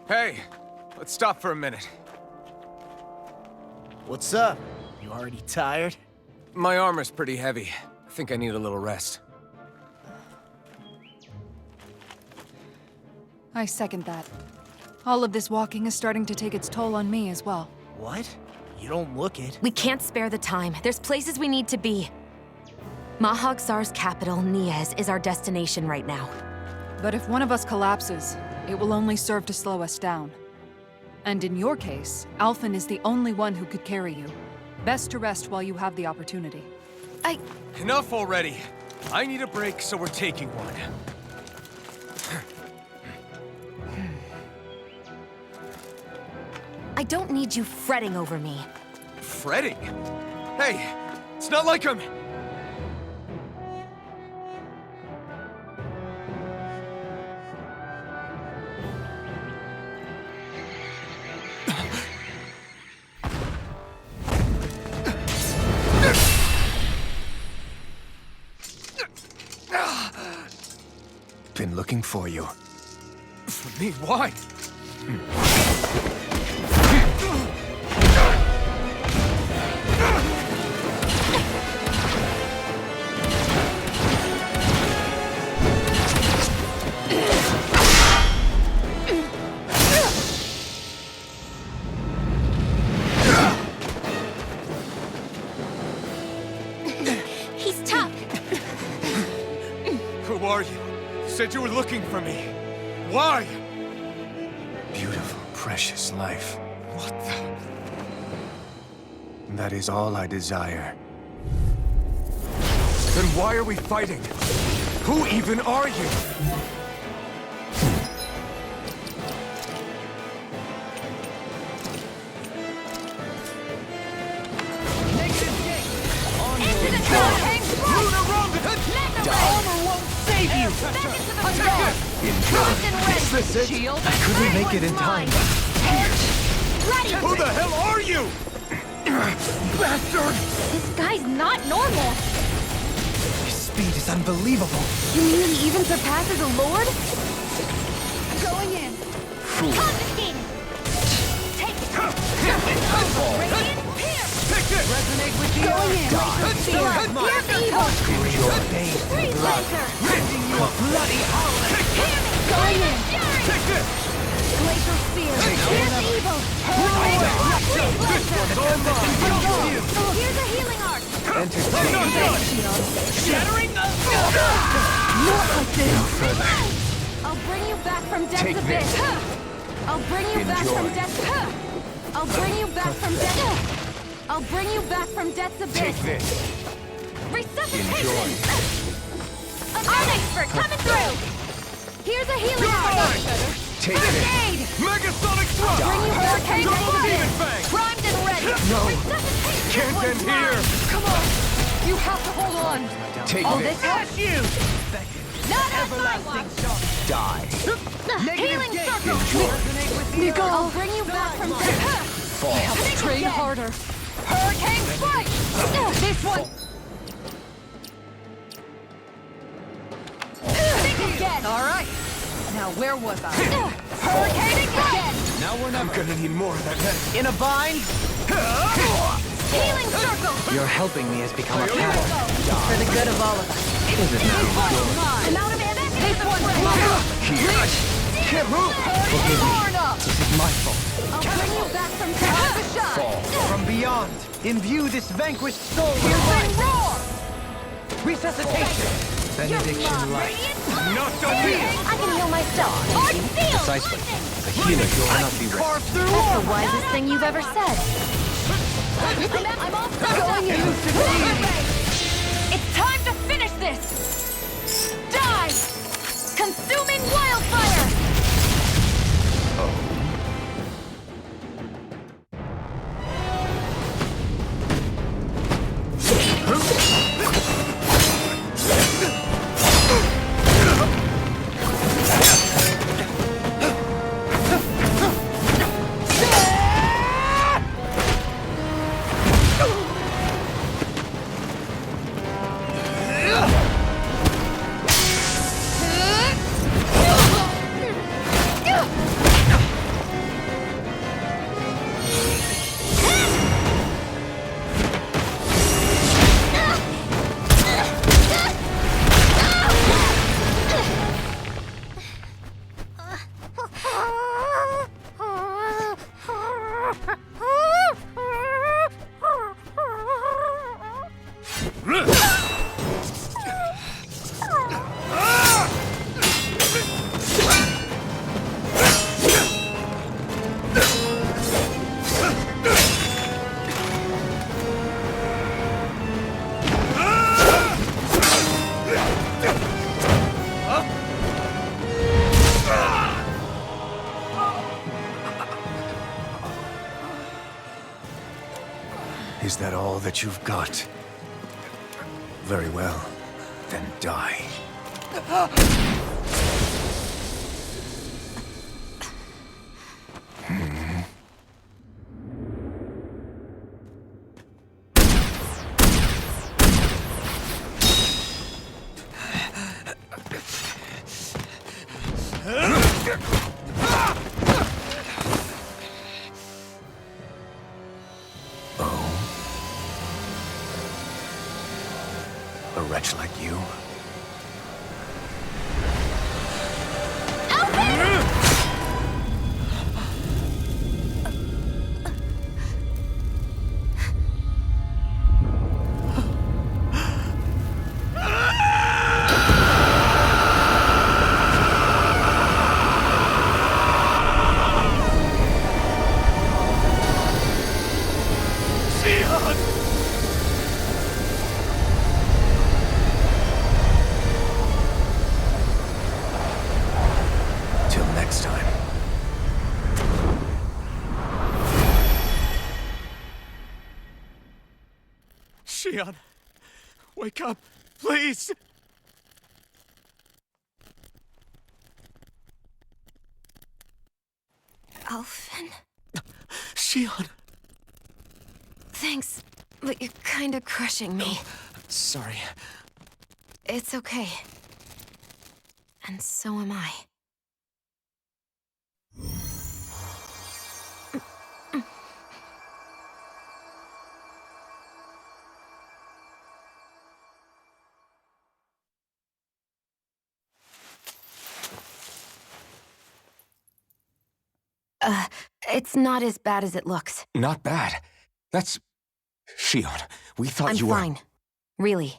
Hey, let's stop for a minute. What's up? You already tired? My armor's pretty heavy. I think I need a little rest. I second that. All of this walking is starting to take its toll on me as well. What? You don't look it. We can't spare the time. There's places we need to be. Mahag Sar's capital, Niez, is our destination right now. But if one of us collapses, it will only serve to slow us down. And in your case, Alphen is the only one who could carry you. Best to rest while you have the opportunity. Enough already! I need a break, so we're taking one. I don't need you fretting over me. Fretting? Hey, it's not like I'm... Been looking for you. For me? Why? He's tough. Who are you? You said you were looking for me. Why? Beautiful, precious life. What the... That is all I desire. Then why are we fighting? Who even are you? I couldn't make it in time. Who the hell are you? Bastard! This guy's not normal. His speed is unbelievable. You mean he even surpasses a lord? Going in! Confiscating! Take it! Radiant Pierce! Take this! Resonate with the Going in! Pierce evil! Your days Freeze Laser! rending you a bloody howling. Going in! Take this! Glacial Spear! Pierce evil! Freeze Laser! Here's a healing arc! I'm not done! Shattering the... Not like this! No further. I'll bring you back from death's Take abyss! this. I'll bring you back from Enjoy. death's... I'll bring you back from death... I'll bring you back from death's abyss! Take this. Resuscitation! Art expert coming through! Here's a healing arc! Take First this. aid! Megasonic thrust! Bring you back from Double death's demon abyss! fang! Primed and ready! No. Resuscitation Can't was end here! mine. Come on! You have to hold on! Take All this. this help? Not at my watch! Die. Healing circle! Nico! I'll bring you back from death! Fall. Train again. harder! Hurricane strike! This one! Think again! Alright! Now where was I? Hurricane again! Now we're I'm gonna need more of that medicine. In a bind? Healing circle! Your helping me has become a pattern. For the good of all of us. Is it now? I'm out of ammo! This one's mine! Here. Can't move. Forgive me. This is my fault. I'll bring you back from death! Fall. From beyond, imbue this vanquished soul with Here's life. a roar! Resuscitation. Benediction light. Not done yet! I can heal myself! Art field! Precisely. The healer cannot be rested. Carve through. That's the wisest thing you've ever said. I'm all going in! It's time to finish this! Die! Consuming wildfire! Is that all that you've got? Very well. Then die. A wretch like you? Till next time. Shion, wake up, please! Alphen? Shion! Thanks, but you're kinda crushing me. Sorry. It's okay. And so am I. It's not as bad as it looks. Not bad. That's... Shion, we thought I'm you were... fine. Really.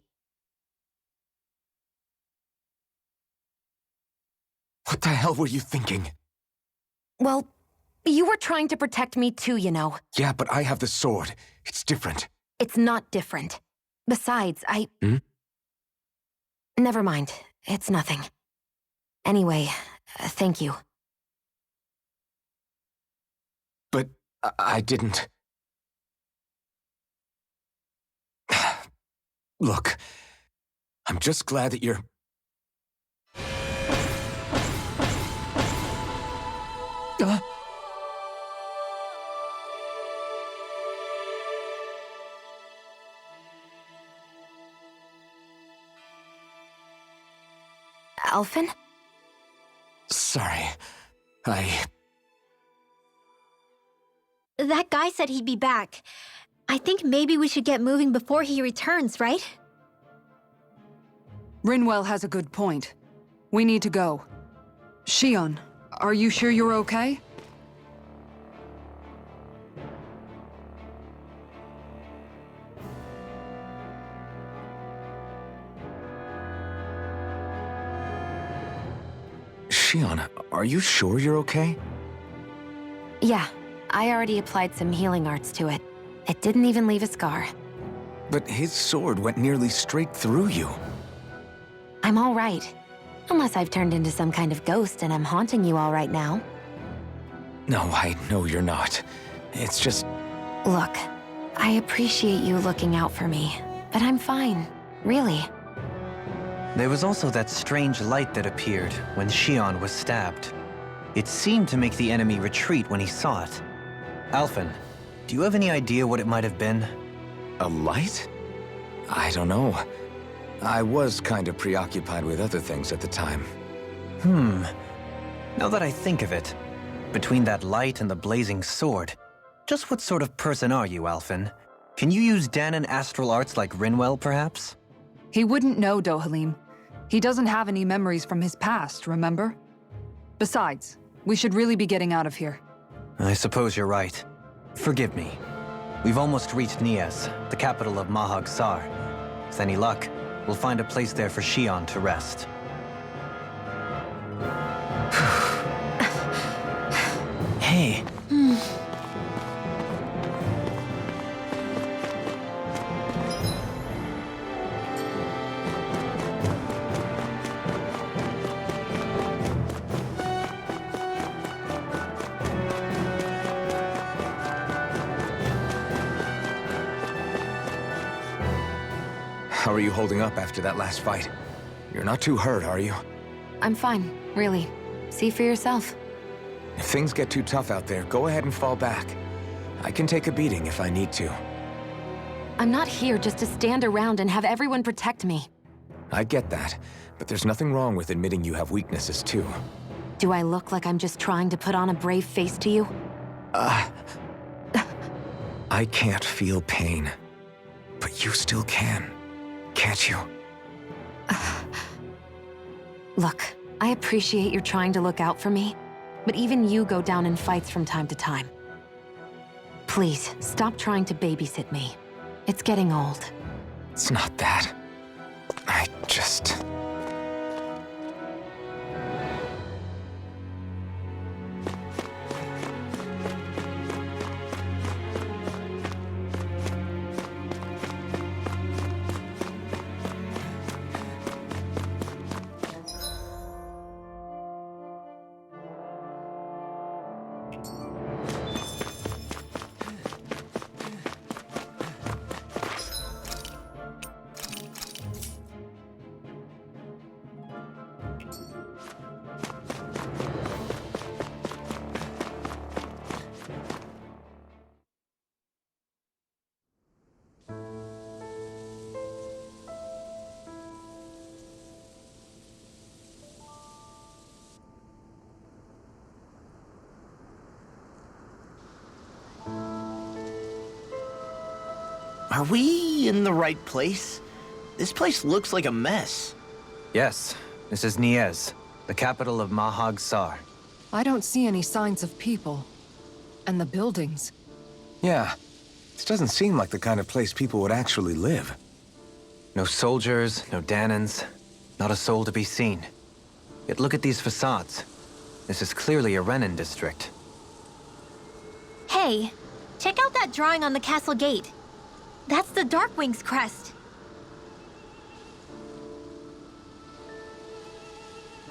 What the hell were you thinking? Well, you were trying to protect me too, you know. Yeah, but I have the sword. It's different. It's not different. Besides, Never mind. It's nothing. Anyway, thank you. But I didn't... Look, I'm just glad that you're... Alphen? Sorry. That guy said he'd be back. I think maybe we should get moving before he returns, right? Rinwell has a good point. We need to go. Shion, are you sure you're okay? Shion, are you sure you're okay? Yeah, I already applied some healing arts to it. It didn't even leave a scar. But his sword went nearly straight through you. I'm all right. Unless I've turned into some kind of ghost and I'm haunting you all right now. No, I know you're not. It's just... Look, I appreciate you looking out for me, but I'm fine, really. There was also that strange light that appeared when Shion was stabbed. It seemed to make the enemy retreat when he saw it. Alphen, do you have any idea what it might have been? A light? I don't know. I was kind of preoccupied with other things at the time. Now that I think of it, between that light and the blazing sword, just what sort of person are you, Alphen? Can you use Danon astral arts like Rinwell, perhaps? He wouldn't know, Dohalim. He doesn't have any memories from his past, remember? Besides, we should really be getting out of here. I suppose you're right. Forgive me. We've almost reached Nias, the capital of Mahag Sar. With any luck, we'll find a place there for Shion to rest. Hey. How are you holding up after that last fight? You're not too hurt, are you? I'm fine, really. See for yourself. If things get too tough out there, go ahead and fall back. I can take a beating if I need to. I'm not here just to stand around and have everyone protect me. I get that, but there's nothing wrong with admitting you have weaknesses too. Do I look like I'm just trying to put on a brave face to you? I can't feel pain. But you still can, can't you? Look, I appreciate you're trying to look out for me, but even you go down in fights from time to time. Please, stop trying to babysit me. It's getting old. It's not that. I just... Are we in the right place? This place looks like a mess. Yes, this is Niez, the capital of Mahag Sar. I don't see any signs of people. And the buildings. Yeah, this doesn't seem like the kind of place people would actually live. No soldiers, no Danans, not a soul to be seen. Yet look at these facades. This is clearly a Renin district. Hey, check out that drawing on the castle gate. That's the Darkwing's crest.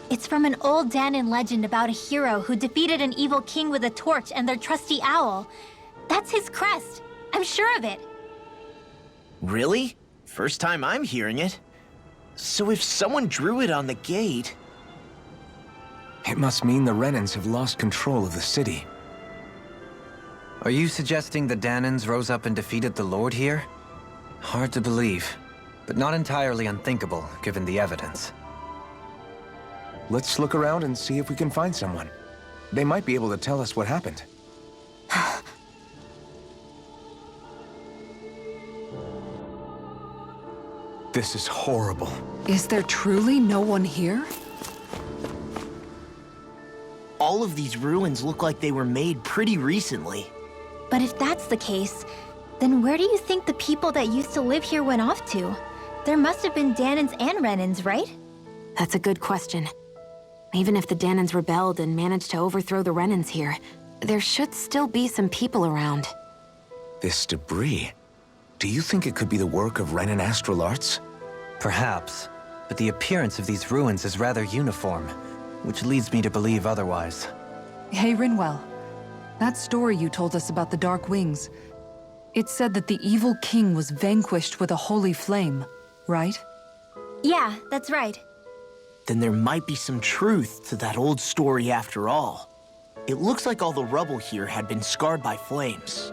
It's from an old Danan legend about a hero who defeated an evil king with a torch and their trusty owl. That's his crest. I'm sure of it. Really? First time I'm hearing it. So if someone drew it on the gate... It must mean the Renins have lost control of the city. Are you suggesting the Danans rose up and defeated the Lord here? Hard to believe, but not entirely unthinkable, given the evidence. Let's look around and see if we can find someone. They might be able to tell us what happened. This is horrible. Is there truly no one here? All of these ruins look like they were made pretty recently. But if that's the case, then where do you think the people that used to live here went off to? There must have been Danans and Renins, right? That's a good question. Even if the Danans rebelled and managed to overthrow the Renins here, there should still be some people around. This debris. Do you think it could be the work of Renin astral arts? Perhaps, but the appearance of these ruins is rather uniform, which leads me to believe otherwise. Hey, Rinwell. That story you told us about the Dark Wings. It said that the evil king was vanquished with a holy flame, right? Yeah, that's right. Then there might be some truth to that old story after all. It looks like all the rubble here had been scarred by flames.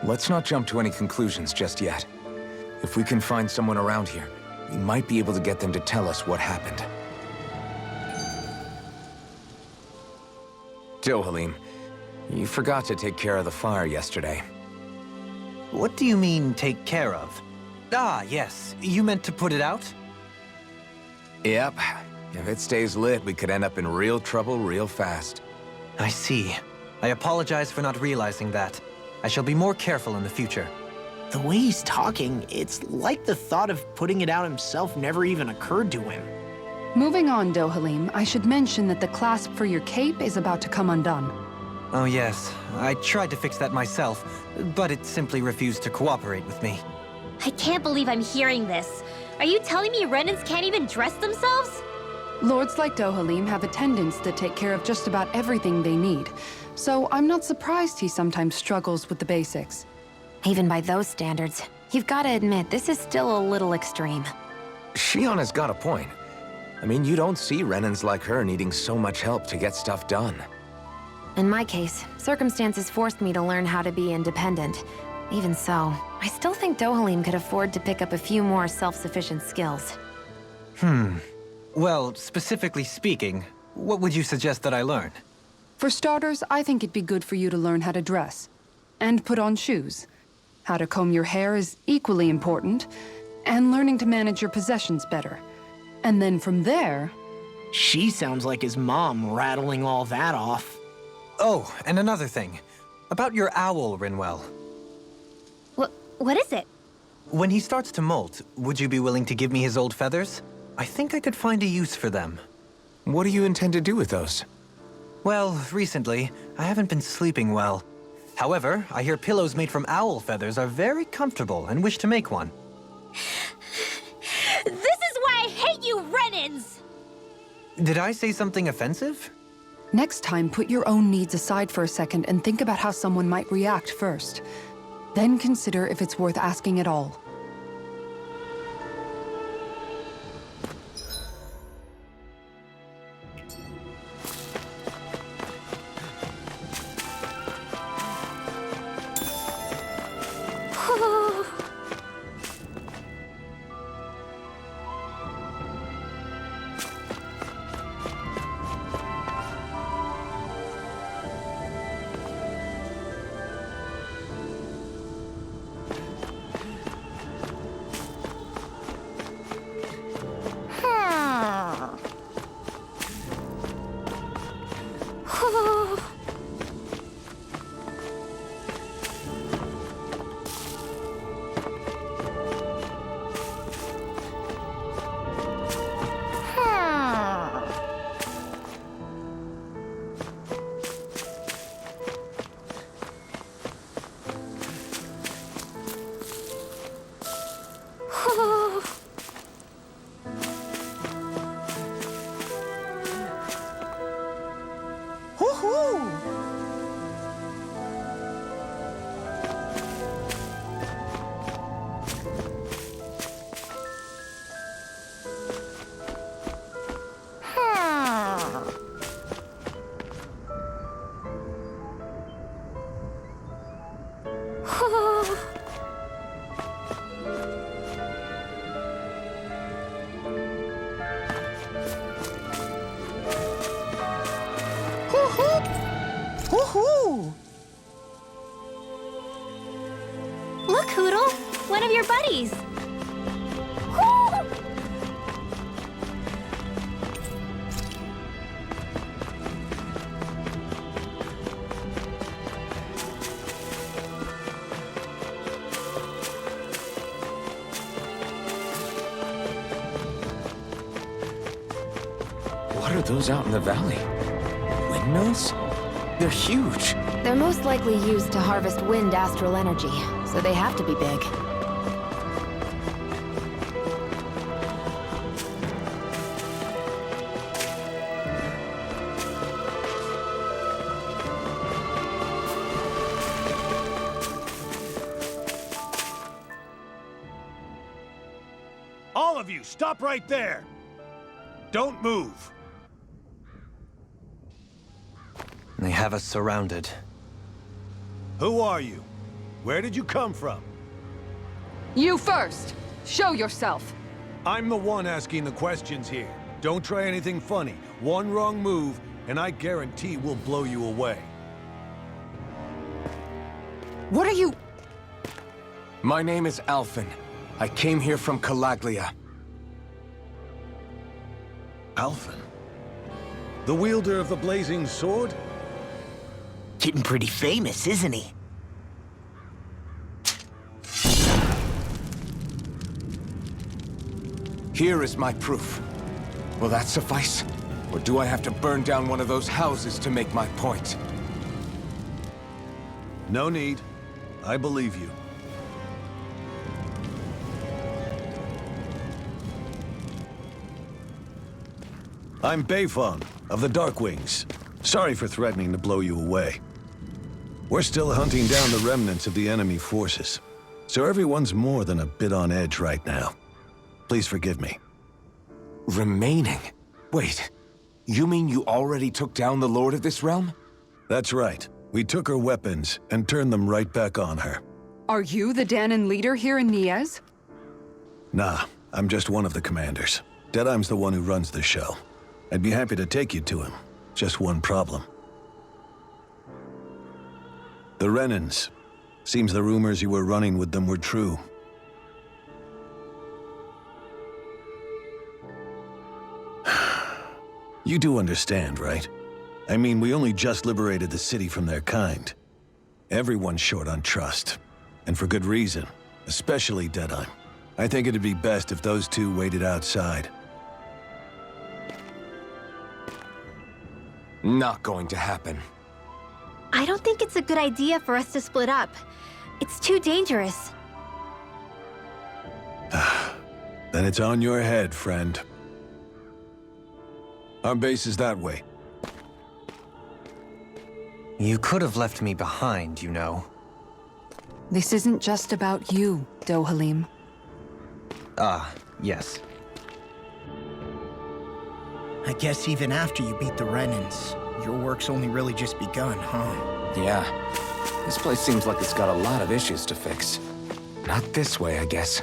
Let's not jump to any conclusions just yet. If we can find someone around here, we might be able to get them to tell us what happened. Dohalim, you forgot to take care of the fire yesterday. What do you mean, take care of? Ah, yes. You meant to put it out? Yep. If it stays lit, we could end up in real trouble real fast. I see. I apologize for not realizing that. I shall be more careful in the future. The way he's talking, it's like the thought of putting it out himself never even occurred to him. Moving on, Dohalim, I should mention that the clasp for your cape is about to come undone. Oh yes, I tried to fix that myself, but it simply refused to cooperate with me. I can't believe I'm hearing this. Are you telling me Renins can't even dress themselves? Lords like Dohalim have attendants that take care of just about everything they need, so I'm not surprised he sometimes struggles with the basics. Even by those standards, You've got to admit, this is still a little extreme. Shion has got a point. I mean, you don't see Renans like her needing so much help to get stuff done. In my case, circumstances forced me to learn how to be independent. Even so, I still think Dohalim could afford to pick up a few more self-sufficient skills. Well, specifically speaking, what would you suggest that I learn? For starters, I think it'd be good for you to learn how to dress. And put on shoes. How to comb your hair is equally important. And learning to manage your possessions better. And then from there... She sounds like his mom rattling all that off. Oh, and another thing. About your owl, Rinwell. What is it? When he starts to molt, would you be willing to give me his old feathers? I think I could find a use for them. What do you intend to do with those? Well, recently, I haven't been sleeping well. However, I hear pillows made from owl feathers are very comfortable and wish to make one. This is why I hate you, Renans! Did I say something offensive? Next time, put your own needs aside for a second and think about how someone might react first. Then consider if it's worth asking at all. Look, Hoodle! One of your buddies! What are those out in the valley? Windmills? They're huge. They're most likely used to harvest wind astral energy, so they have to be big. All of you, stop right there! Don't move! They have us surrounded. Who are you? Where did you come from? You first! Show yourself! I'm the one asking the questions here. Don't try anything funny. One wrong move, and I guarantee we'll blow you away. What are you... My name is Alphen. I came here from Calaglia. Alphen? The wielder of the blazing sword? Getting pretty famous, isn't he? Here is my proof. Will that suffice? Or do I have to burn down one of those houses to make my point? No need. I believe you. I'm Beifong, of the Darkwings. Sorry for threatening to blow you away. We're still hunting down the remnants of the enemy forces. So everyone's more than a bit on edge right now. Please forgive me. Remaining? Wait, you mean you already took down the Lord of this realm? That's right. We took her weapons and turned them right back on her. Are you the Danon leader here in Niez? Nah, I'm just one of the commanders. Deadeye's the one who runs the show. I'd be happy to take you to him. Just one problem. The Renans. Seems the rumors you were running with them were true. You do understand, right? I mean, we only just liberated the city from their kind. Everyone's short on trust. And for good reason. Especially Deadeye. I think it'd be best if those two waited outside. Not going to happen. I don't think it's a good idea for us to split up. It's too dangerous. Then it's on your head, friend. Our base is that way. You could have left me behind, you know. This isn't just about you, Dohalim. Ah, yes. I guess even after you beat the Renans, your work's only really just begun, huh? Yeah. This place seems like it's got a lot of issues to fix. Not this way, I guess.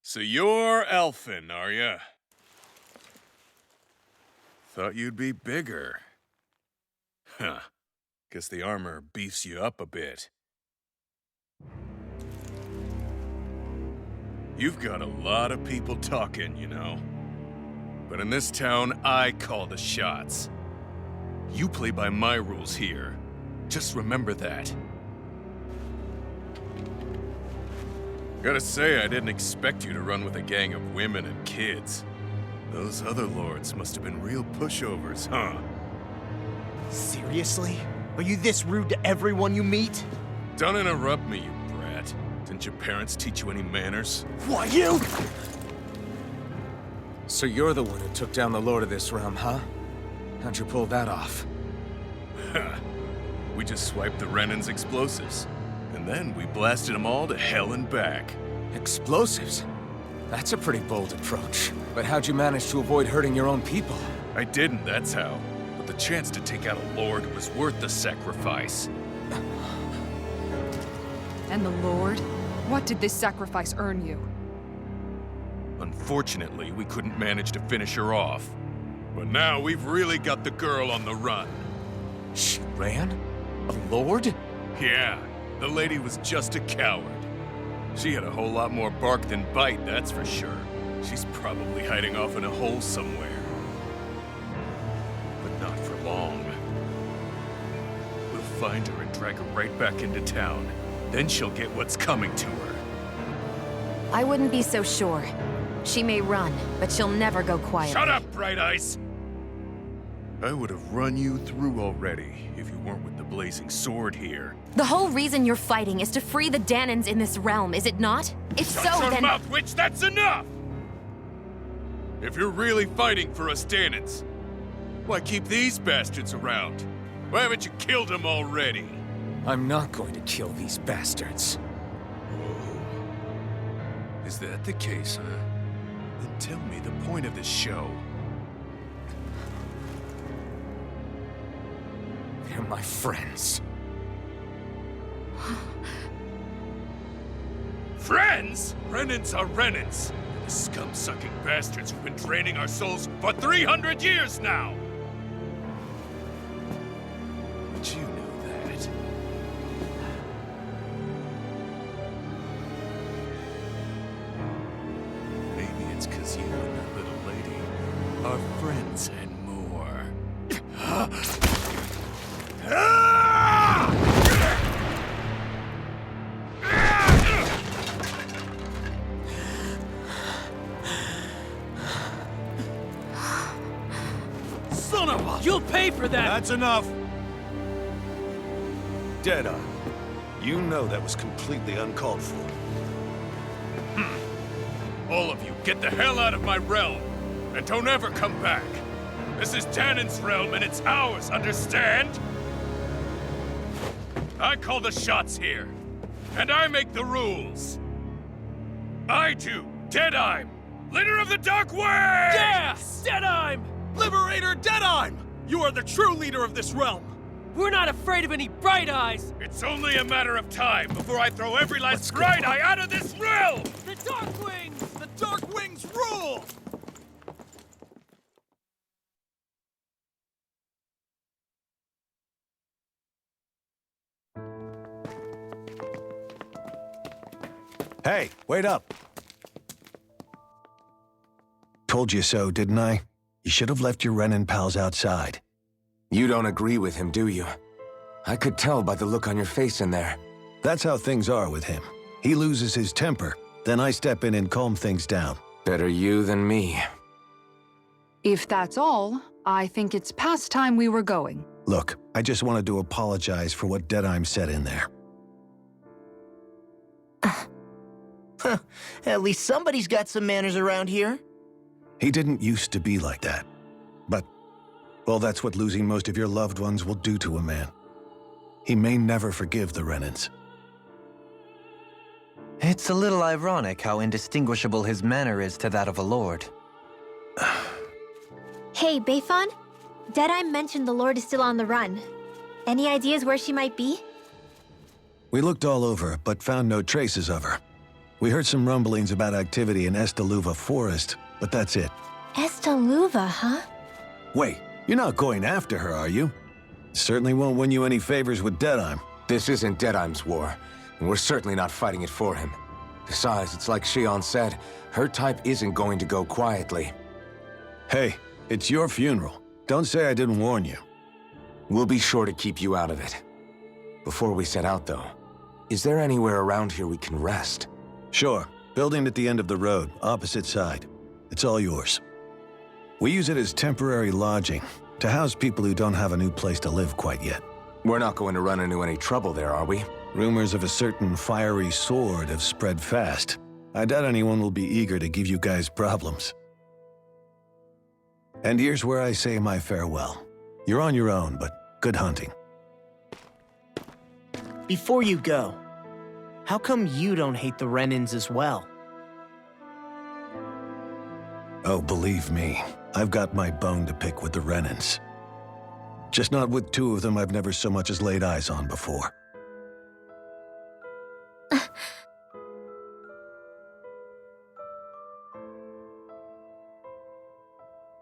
So you're Elfin, are ya? Thought you'd be bigger. Huh. Guess the armor beefs you up a bit. You've got a lot of people talking, you know. But in this town, I call the shots. You play by my rules here. Just remember that. Gotta say, I didn't expect you to run with a gang of women and kids. Those other lords must have been real pushovers, huh? Seriously? Are you this rude to everyone you meet? Don't interrupt me, you brat. Didn't your parents teach you any manners? Why, you? So you're the one who took down the Lord of this realm, huh? How'd you pull that off? We just swiped the Renan's explosives. And then we blasted them all to hell and back. Explosives? That's a pretty bold approach. But how'd you manage to avoid hurting your own people? I didn't, that's how. But the chance to take out a lord was worth the sacrifice. And the Lord? What did this sacrifice earn you? Unfortunately, we couldn't manage to finish her off. But now we've really got the girl on the run. She ran? A lord? Yeah, the lady was just a coward. She had a whole lot more bark than bite, that's for sure. She's probably hiding off in a hole somewhere. But not for long. We'll find her and drag her right back into town. Then she'll get what's coming to her. I wouldn't be so sure. She may run, but she'll never go quiet. Shut up, Bright Eyes! I would have run you through already if you weren't with the blazing sword here. The whole reason you're fighting is to free the Danons in this realm, is it not? If so, Shut your then... mouth, witch! That's enough! If you're really fighting for us Danons, why keep these bastards around? Why haven't you killed them already? I'm not going to kill these bastards. Whoa. Is that the case, huh? Then tell me the point of the show. They're my friends. Friends? Renans are Renans. The scum-sucking bastards who've been draining our souls for 300 years now! But you know that. Maybe it's 'cause you and that little lady are friends and more. for that! That's enough! Deadeye, you know that was completely uncalled for. All of you, get the hell out of my realm! And don't ever come back! This is Danon's realm and it's ours, understand? I call the shots here. And I make the rules. I do, Deadeye, leader of the Dark Way! Yeah! Deadeye! Liberator Deadeye! You are the true leader of this realm! We're not afraid of any Bright Eyes! It's only a matter of time before I throw every last Bright Eye out of this realm! The Dark Wings! The Dark Wings rule! Hey, wait up! Told you so, didn't I? You should have left your Renin pals outside. You don't agree with him, do you? I could tell by the look on your face in there. That's how things are with him. He loses his temper, then I step in and calm things down. Better you than me. If that's all, I think it's past time we were going. Look, I just wanted to apologize for what Deadeye said in there. At least somebody's got some manners around here. He didn't used to be like that. But, well, that's what losing most of your loved ones will do to a man. He may never forgive the Renins. It's a little ironic how indistinguishable his manner is to that of a lord. Hey, Bayfon? Deadeye mentioned the Lord is still on the run. Any ideas where she might be? We looked all over, but found no traces of her. We heard some rumblings about activity in Estaluva Forest, but that's it. Estaluva, huh? Wait, you're not going after her, are you? Certainly won't win you any favors with Deadeye. This isn't Deadeye's war, and we're certainly not fighting it for him. Besides, it's like Shion said, her type isn't going to go quietly. Hey, it's your funeral. Don't say I didn't warn you. We'll be sure to keep you out of it. Before we set out, though, is there anywhere around here we can rest? Sure. Building at the end of the road, opposite side. It's all yours. We use it as temporary lodging, to house people who don't have a new place to live quite yet. We're not going to run into any trouble there, are we? Rumors of a certain fiery sword have spread fast. I doubt anyone will be eager to give you guys problems. And here's where I say my farewell. You're on your own, but good hunting. Before you go, how come you don't hate the Renins as well? Oh, believe me, I've got my bone to pick with the Renins. Just not with two of them I've never so much as laid eyes on before.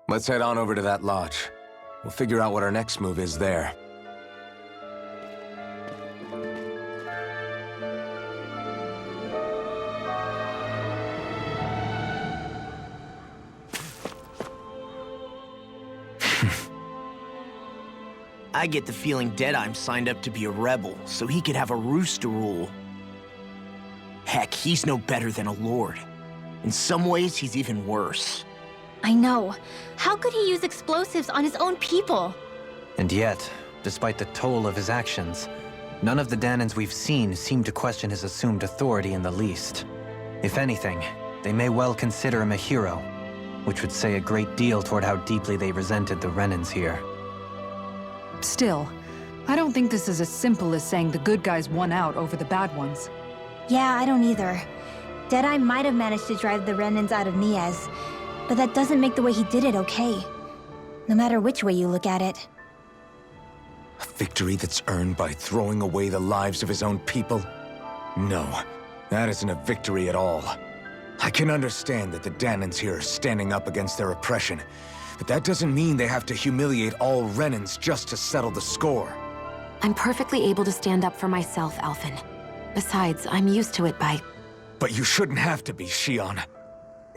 Let's head on over to that lodge. We'll figure out what our next move is there. I get the feeling Deadeye signed up to be a rebel, so he could have a roost to rule. Heck, he's no better than a lord. In some ways, he's even worse. I know. How could he use explosives on his own people? And yet, despite the toll of his actions, none of the Danons we've seen seem to question his assumed authority in the least. If anything, they may well consider him a hero, which would say a great deal toward how deeply they resented the Renins here. Still, I don't think this is as simple as saying the good guys won out over the bad ones. Yeah, I don't either. Deadeye might have managed to drive the Renins out of Niaz, but that doesn't make the way he did it okay. No matter which way you look at it. A victory that's earned by throwing away the lives of his own people? No, that isn't a victory at all. I can understand that the Danons here are standing up against their oppression, but that doesn't mean they have to humiliate all Renins just to settle the score. I'm perfectly able to stand up for myself, Alphen. Besides, I'm used to it by... But you shouldn't have to be, Shion.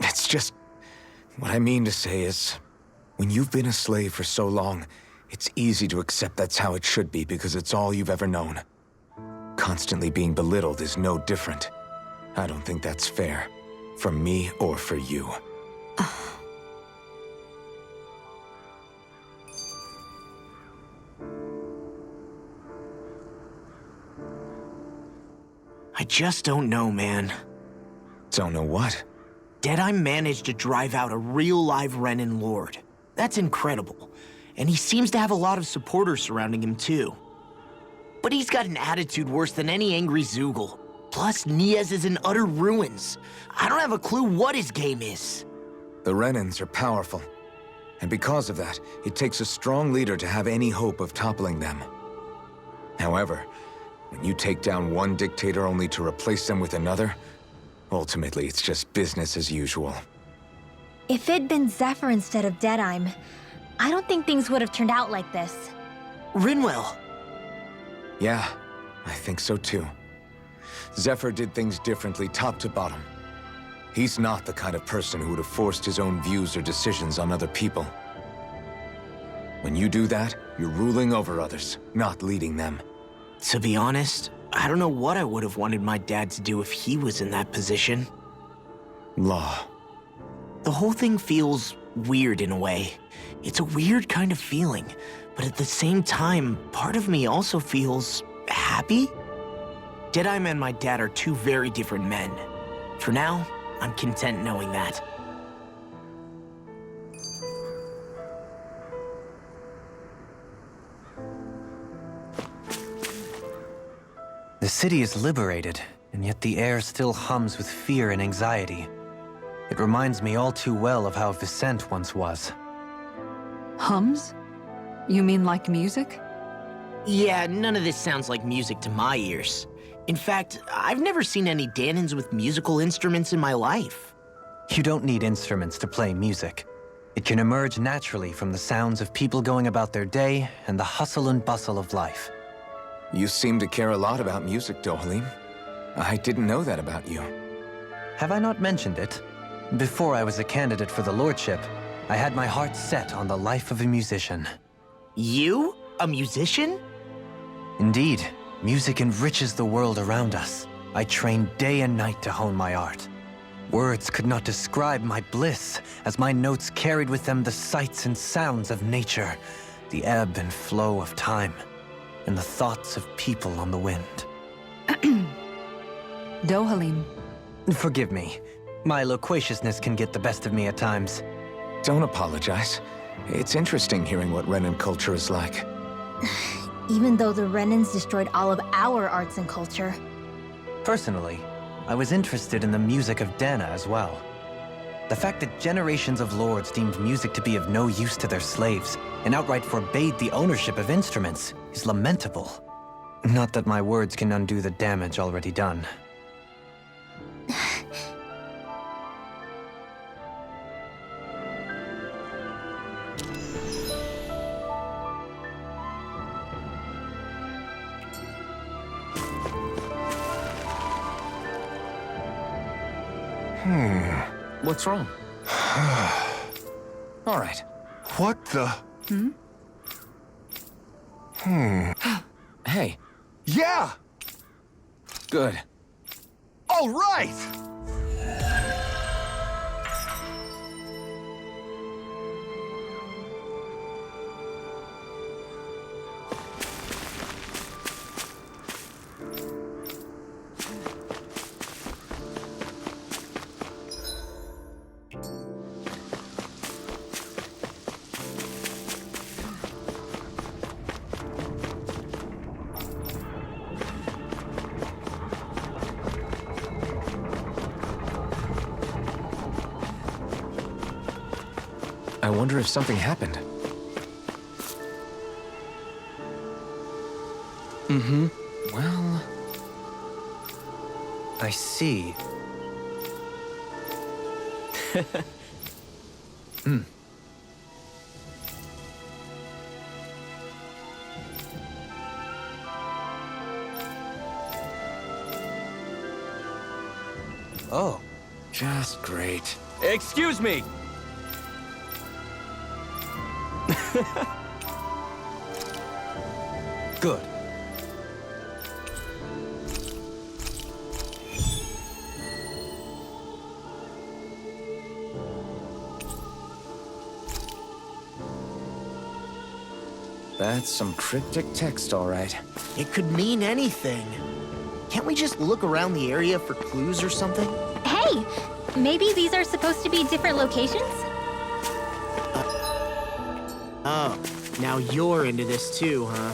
It's just... What I mean to say is, when you've been a slave for so long, it's easy to accept that's how it should be because it's all you've ever known. Constantly being belittled is no different. I don't think that's fair. For me or for you. I just don't know, man. Don't know what? Deadeye managed to drive out a real live Renin Lord. That's incredible. And he seems to have a lot of supporters surrounding him too. But he's got an attitude worse than any angry Zoogle. Plus, Niaz is in utter ruins. I don't have a clue what his game is. The Renins are powerful. And because of that, it takes a strong leader to have any hope of toppling them. However, when you take down one dictator only to replace them with another, ultimately it's just business as usual. If it'd been Zephyr instead of Deadeye, I don't think things would have turned out like this. Rinwell. Yeah, I think so too. Zephyr did things differently top to bottom. He's not the kind of person who would have forced his own views or decisions on other people. When you do that, you're ruling over others, not leading them. To be honest, I don't know what I would have wanted my dad to do if he was in that position. Law. The whole thing feels weird in a way. It's a weird kind of feeling, but at the same time, part of me also feels happy? Deadeye and my dad are two very different men. For now, I'm content knowing that. The city is liberated, and yet the air still hums with fear and anxiety. It reminds me all too well of how Vicente once was. Hums? You mean like music? Yeah, none of this sounds like music to my ears. In fact, I've never seen any Danins with musical instruments in my life. You don't need instruments to play music. It can emerge naturally from the sounds of people going about their day and the hustle and bustle of life. You seem to care a lot about music, Dohalim. I didn't know that about you. Have I not mentioned it? Before I was a candidate for the lordship, I had my heart set on the life of a musician. You? A musician? Indeed, music enriches the world around us. I trained day and night to hone my art. Words could not describe my bliss, as my notes carried with them the sights and sounds of nature, the ebb and flow of time, and the thoughts of people on the wind. Dohalim. Forgive me. My loquaciousness can get the best of me at times. Don't apologize. It's interesting hearing what Renin culture is like. Even though the Renins destroyed all of our arts and culture. Personally, I was interested in the music of Dana as well. The fact that generations of lords deemed music to be of no use to their slaves and outright forbade the ownership of instruments is lamentable. Not that my words can undo the damage already done. What's wrong? All right. What the? Hey, Yeah! good. All right! I wonder if something happened. Well, I see. Oh. just great. Excuse me! Good. That's some cryptic text, all right. It could mean anything. Can't we just look around the area for clues or something? Hey, maybe these are supposed to be different locations? Oh, now you're into this too, huh?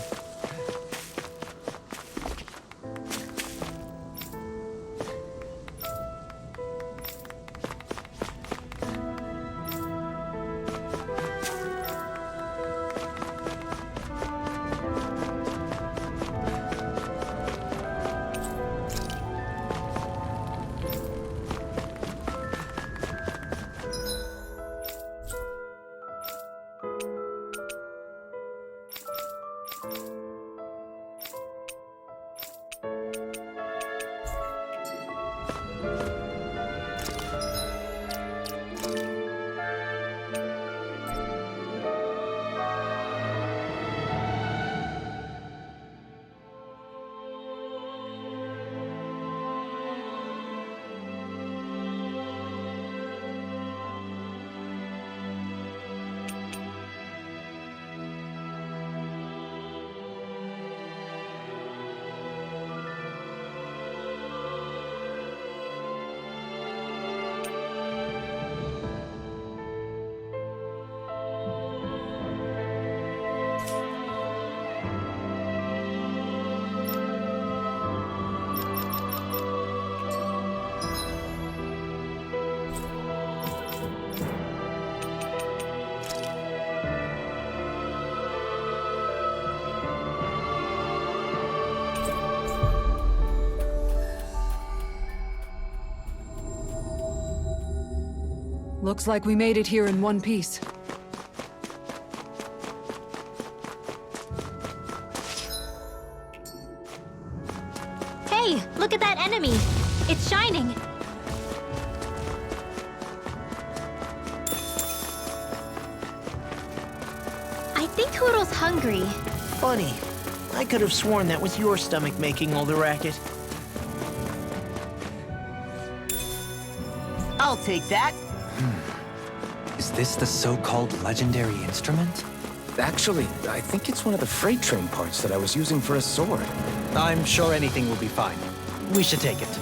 Looks like we made it here in one piece. Hey, look at that enemy! It's shining! I think Toodle's hungry. Funny. I could have sworn that was your stomach making all the racket. I'll take that. Is this the so-called legendary instrument? Actually, I think it's one of the freight train parts that I was using for a sword. I'm sure anything will be fine. We should take it.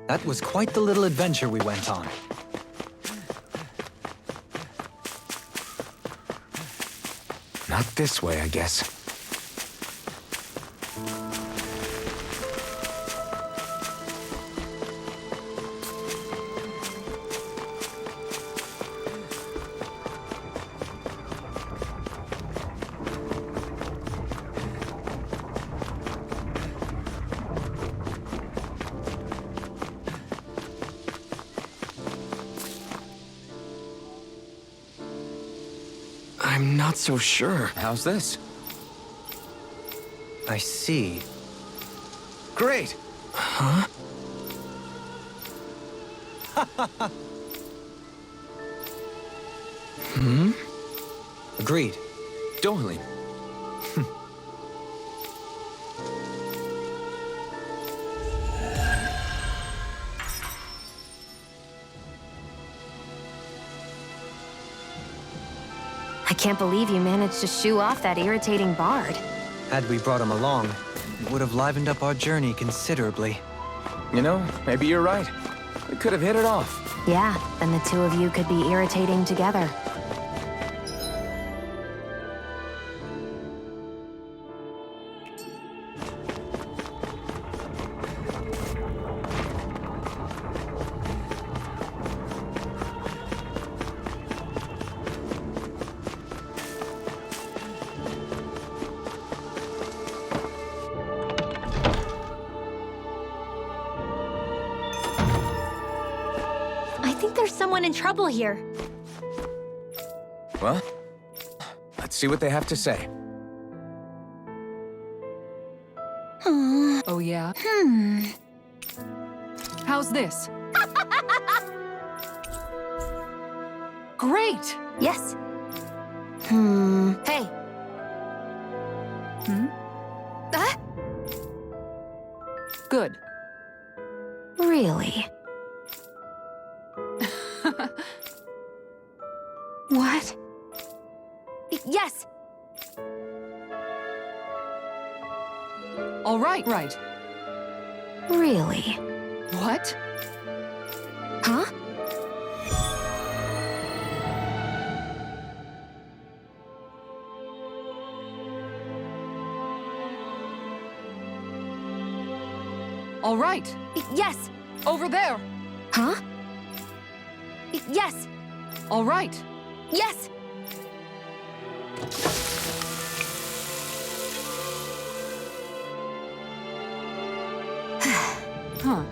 That was quite the little adventure we went on. Not this way, I guess. I'm not so sure. How's this? I see. Great! Huh? Agreed. Totally. I can't believe you managed to shoo off that irritating bard. Had we brought him along, it would have livened up our journey considerably. You know, maybe you're right. We could have hit it off. Yeah, then the two of you could be irritating together. someone in trouble here. Well, let's see what they have to say. Oh, yeah? How's this? Great! Yes. Hey. Good. Really? What? Yes. All right, right. Really? What? Huh? All right. Yes. Over there. Huh? Yes. All right. Yes. Huh.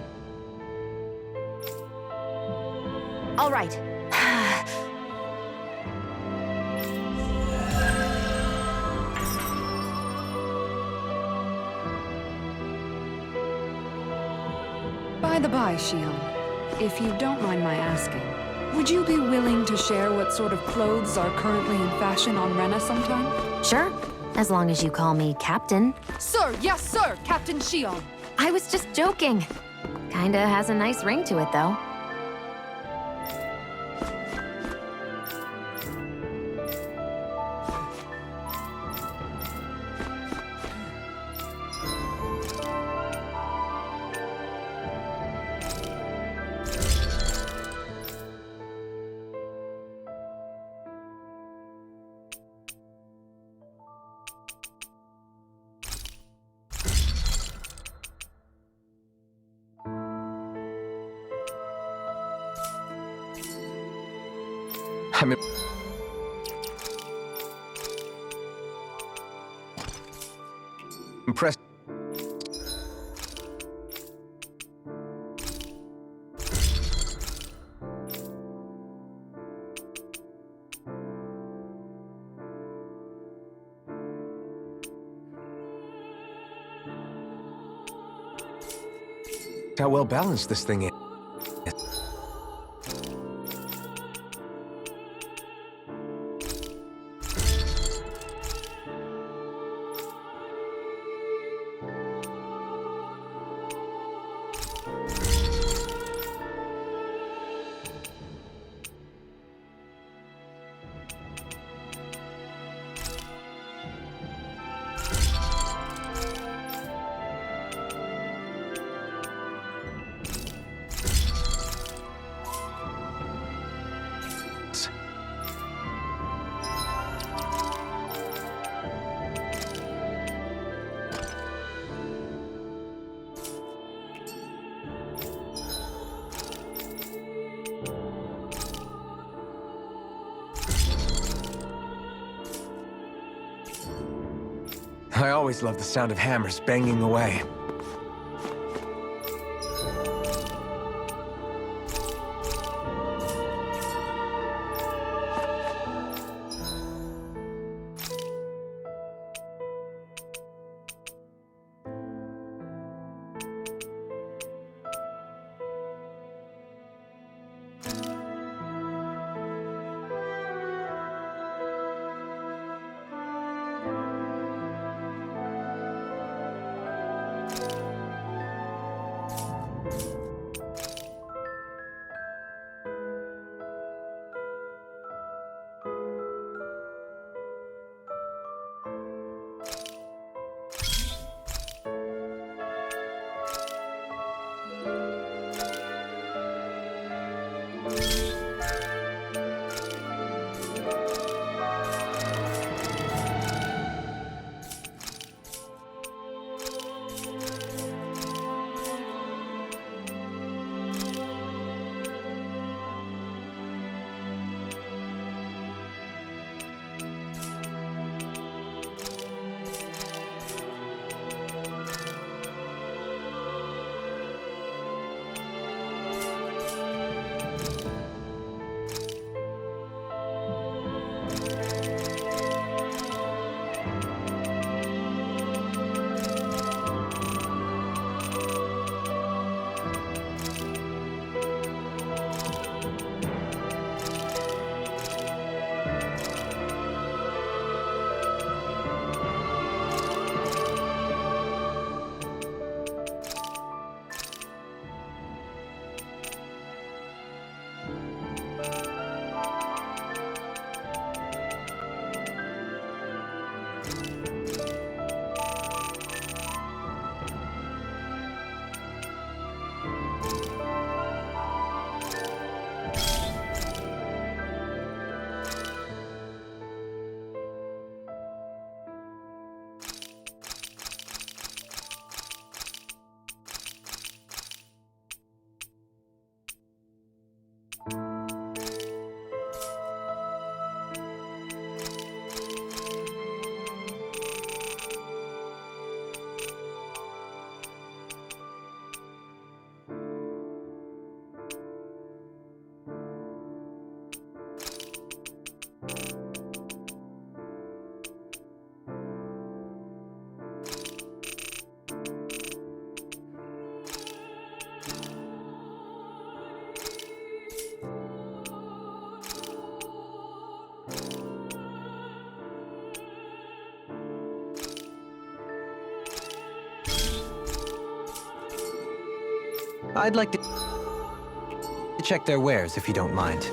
All right. By the by, Shion, if you don't mind my asking, would you be willing to share what sort of clothes are currently in fashion on Rena sometime? Sure. As long as you call me Captain. Sir, yes, sir, Captain Shion. I was just joking. Kinda has a nice ring to it, though. I'm impressed. How well balanced this thing is. I always love the sound of hammers banging away. I'd like to check their wares, if you don't mind.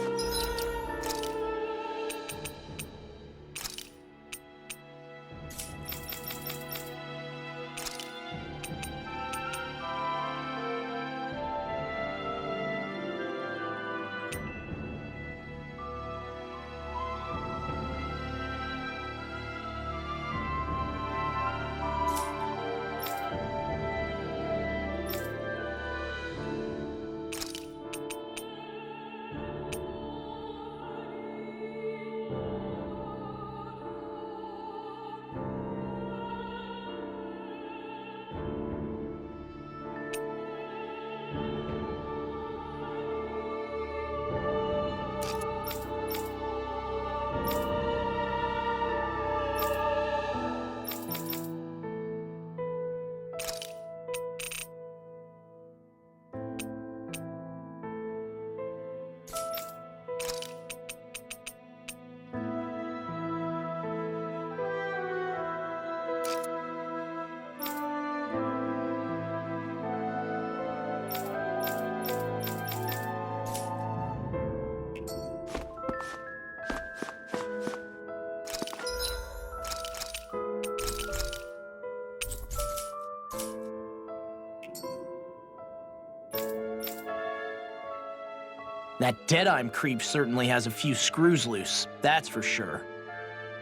That Deadeye creep certainly has a few screws loose, that's for sure.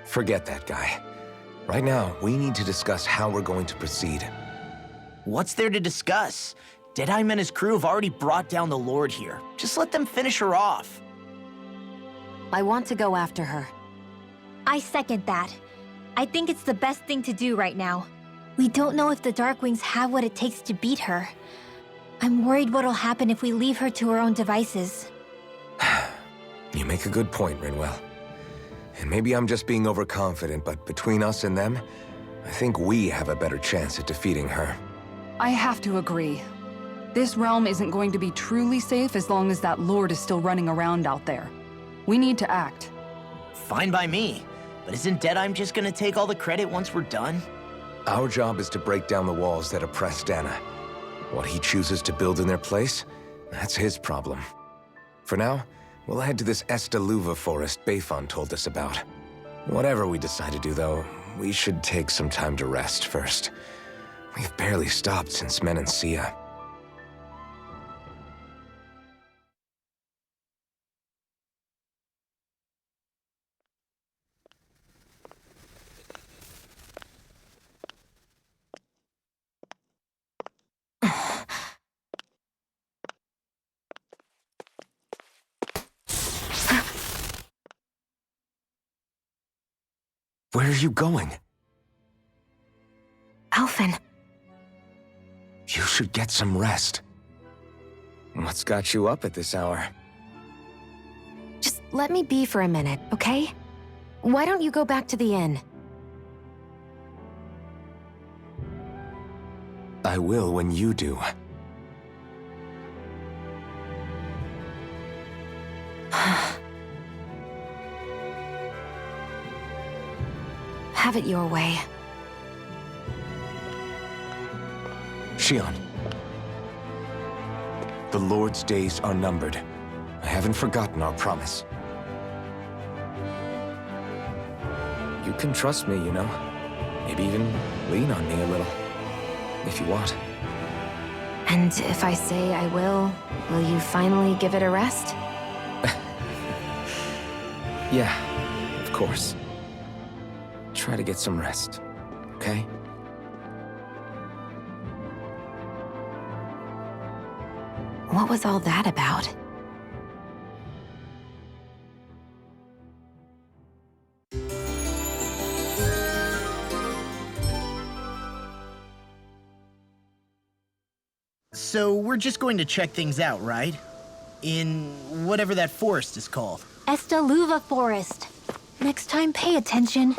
Forget that guy. Right now, we need to discuss how we're going to proceed. What's there to discuss? Deadeye and his crew have already brought down the Lord here. Just let them finish her off. I want to go after her. I second that. I think it's the best thing to do right now. We don't know if the Darkwings have what it takes to beat her. I'm worried what'll happen if we leave her to her own devices. You make a good point, Rinwell. And maybe I'm just being overconfident, but between us and them, I think we have a better chance at defeating her. I have to agree. This realm isn't going to be truly safe as long as that Lord is still running around out there. We need to act. Fine by me. But isn't Deadeye just gonna take all the credit once we're done? Our job is to break down the walls that oppress Dana. What he chooses to build in their place, that's his problem. For now, we'll head to this Estaluva forest Bayfon told us about. Whatever we decide to do, though, we should take some time to rest first. We've barely stopped since Menancia. Where are you going? Alphen. You should get some rest. What's got you up at this hour? Just let me be for a minute, okay? Why don't you go back to the inn? I will when you do. Have it your way. Shion. The Lord's days are numbered. I haven't forgotten our promise. You can trust me, you know. Maybe even lean on me a little. If you want. And if I say I will you finally give it a rest? Yeah, of course. Try to get some rest, okay? What was all that about? So we're just going to check things out, right? In whatever that forest is called. Estaluva Forest. Next time, pay attention.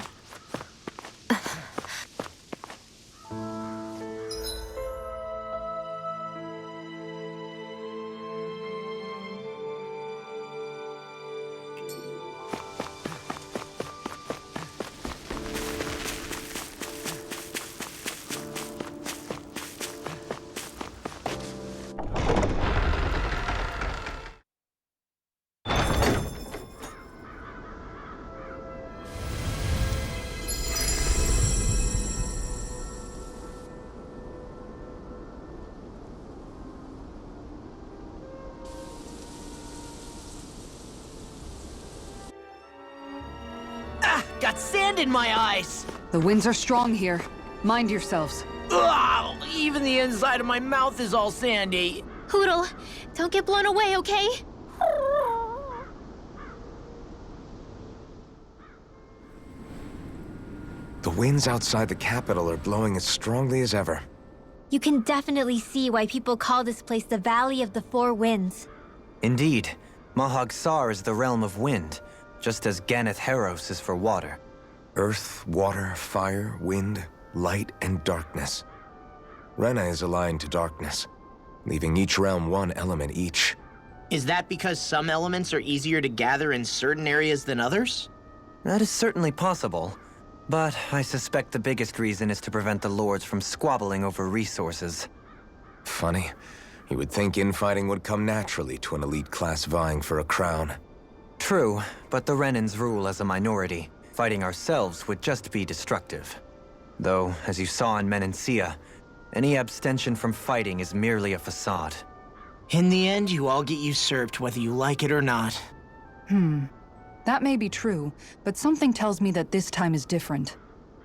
Got sand in my eyes! The winds are strong here. Mind yourselves. Ugh, even the inside of my mouth is all sandy. Hoodle, don't get blown away, okay? The winds outside the capital are blowing as strongly as ever. You can definitely see why people call this place the Valley of the Four Winds. Indeed, Mahag Sar is the realm of wind, just as Ganeth Heros is for water. Earth, water, fire, wind, light, and darkness. Rena is aligned to darkness, leaving each realm one element each. Is that because some elements are easier to gather in certain areas than others? That is certainly possible, but I suspect the biggest reason is to prevent the lords from squabbling over resources. Funny. You would think infighting would come naturally to an elite class vying for a crown. True, but the Renans rule as a minority. Fighting ourselves would just be destructive. Though, as you saw in Menancia, any abstention from fighting is merely a facade. In the end, you all get usurped whether you like it or not. That may be true, but something tells me that this time is different.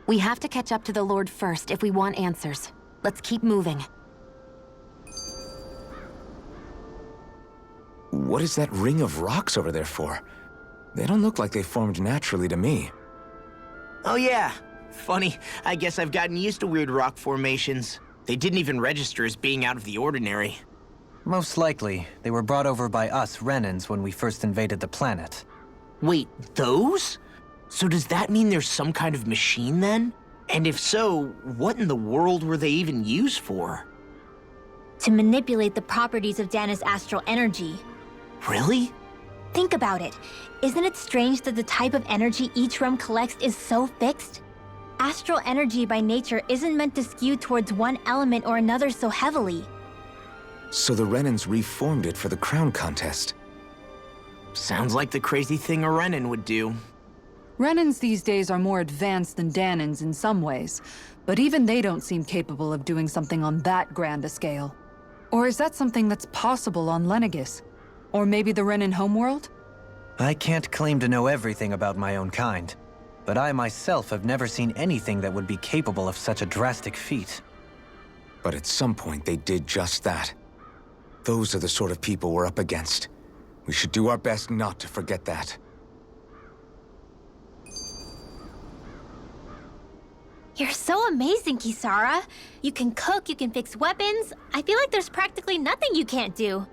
We have to catch up to the Lord first if we want answers. Let's keep moving. What is that ring of rocks over there for? They don't look like they formed naturally to me. Oh yeah. Funny, I guess I've gotten used to weird rock formations. They didn't even register as being out of the ordinary. Most likely, they were brought over by us Renans when we first invaded the planet. Wait, those? So does that mean there's some kind of machine then? And if so, what in the world were they even used for? To manipulate the properties of Dana's astral energy. Really? Think about it. Isn't it strange that the type of energy each realm collects is so fixed? Astral energy by nature isn't meant to skew towards one element or another so heavily. So the Renans reformed it for the crown contest. Sounds like the crazy thing a Renan would do. Renans these days are more advanced than Danans in some ways, but even they don't seem capable of doing something on that grand a scale. Or is that something that's possible on Lenegis? Or maybe the Renan homeworld? I can't claim to know everything about my own kind, but I myself have never seen anything that would be capable of such a drastic feat. But at some point they did just that. Those are the sort of people we're up against. We should do our best not to forget that. You're so amazing, Kisara. You can cook, you can fix weapons. I feel like there's practically nothing you can't do.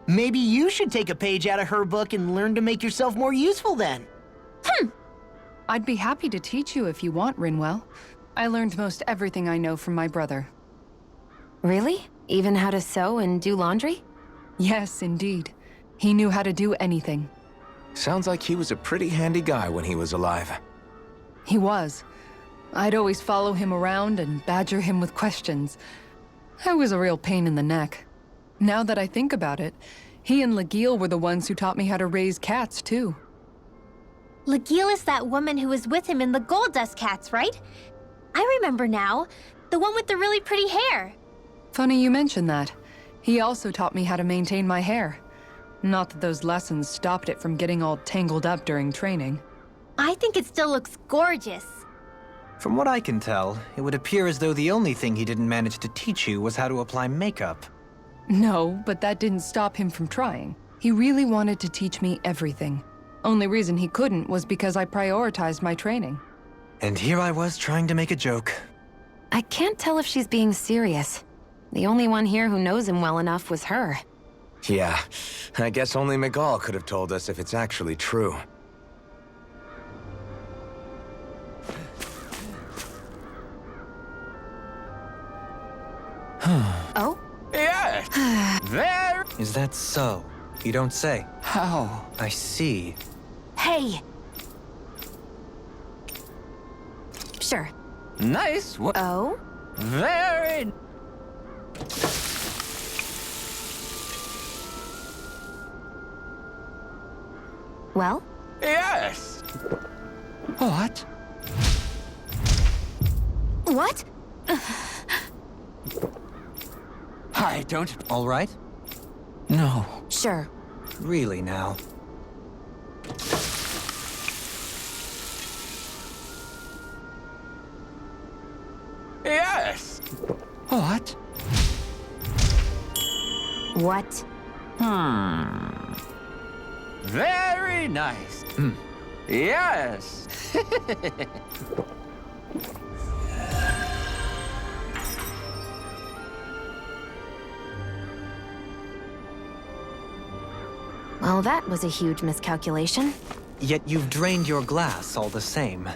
Maybe you should take a page out of her book and learn to make yourself more useful then. I'd be happy to teach you if you want, Rinwell. I learned most everything I know from my brother. Really? Even how to sew and do laundry? Yes, indeed. He knew how to do anything. Sounds like he was a pretty handy guy when he was alive. He was. I'd always follow him around and badger him with questions. I was a real pain in the neck. Now that I think about it, he and Legil were the ones who taught me how to raise cats, too. Legil is that woman who was with him in the Gold Dust Cats, right? I remember now. The one with the really pretty hair. Funny you mention that. He also taught me how to maintain my hair. Not that those lessons stopped it from getting all tangled up during training. I think it still looks gorgeous. From what I can tell, it would appear as though the only thing he didn't manage to teach you was how to apply makeup. No, but that didn't stop him from trying. He really wanted to teach me everything. Only reason he couldn't was because I prioritized my training. And here I was trying to make a joke. I can't tell if she's being serious. The only one here who knows him well enough was her. Yeah, I guess only Miguel could have told us if it's actually true. Oh? There! Is that so? You don't say. How? I see. Hey! Sure. Nice! Oh? Very... Well? Yes! What? What? I don't... All right? No. Sure. Really now. What? What? Very nice. Yes. Well, that was a huge miscalculation. Yet you've drained your glass all the same.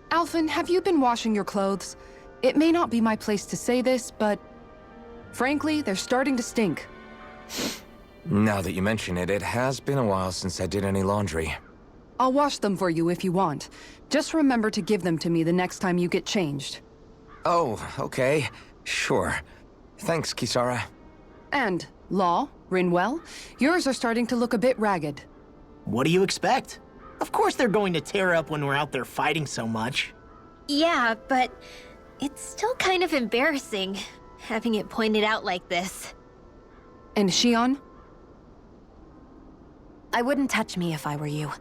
Alphen, have you been washing your clothes? It may not be my place to say this, but frankly, they're starting to stink. Now that you mention it, it has been a while since I did any laundry. I'll wash them for you if you want. Just remember to give them to me the next time you get changed. Oh, okay. Sure. Thanks, Kisara. And, Law, Rinwell, yours are starting to look a bit ragged. What do you expect? Of course they're going to tear up when we're out there fighting so much. Yeah, but it's still kind of embarrassing, having it pointed out like this. And Shion? I wouldn't touch me if I were you.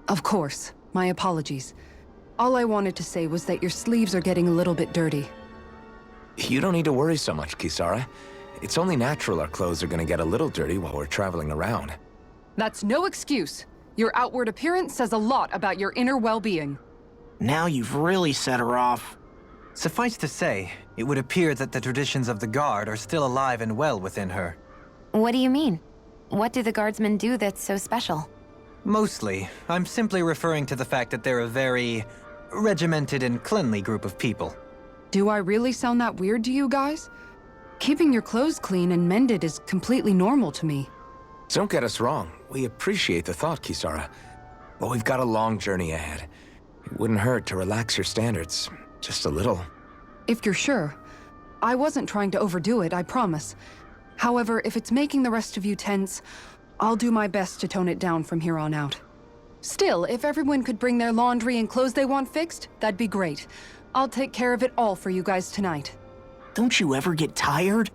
Of course. My apologies. All I wanted to say was that your sleeves are getting a little bit dirty. You don't need to worry so much, Kisara. It's only natural our clothes are gonna get a little dirty while we're traveling around. That's no excuse. Your outward appearance says a lot about your inner well-being. Now you've really set her off. Suffice to say, it would appear that the traditions of the Guard are still alive and well within her. What do you mean? What do the guardsmen do that's so special? Mostly, I'm simply referring to the fact that they're a very regimented and cleanly group of people. Do I really sound that weird to you guys? Keeping your clothes clean and mended is completely normal to me. Don't get us wrong. We appreciate the thought, Kisara. But we've got a long journey ahead. It wouldn't hurt to relax your standards. Just a little. If you're sure. I wasn't trying to overdo it, I promise. However, if it's making the rest of you tense, I'll do my best to tone it down from here on out. Still, if everyone could bring their laundry and clothes they want fixed, that'd be great. I'll take care of it all for you guys tonight. Don't you ever get tired?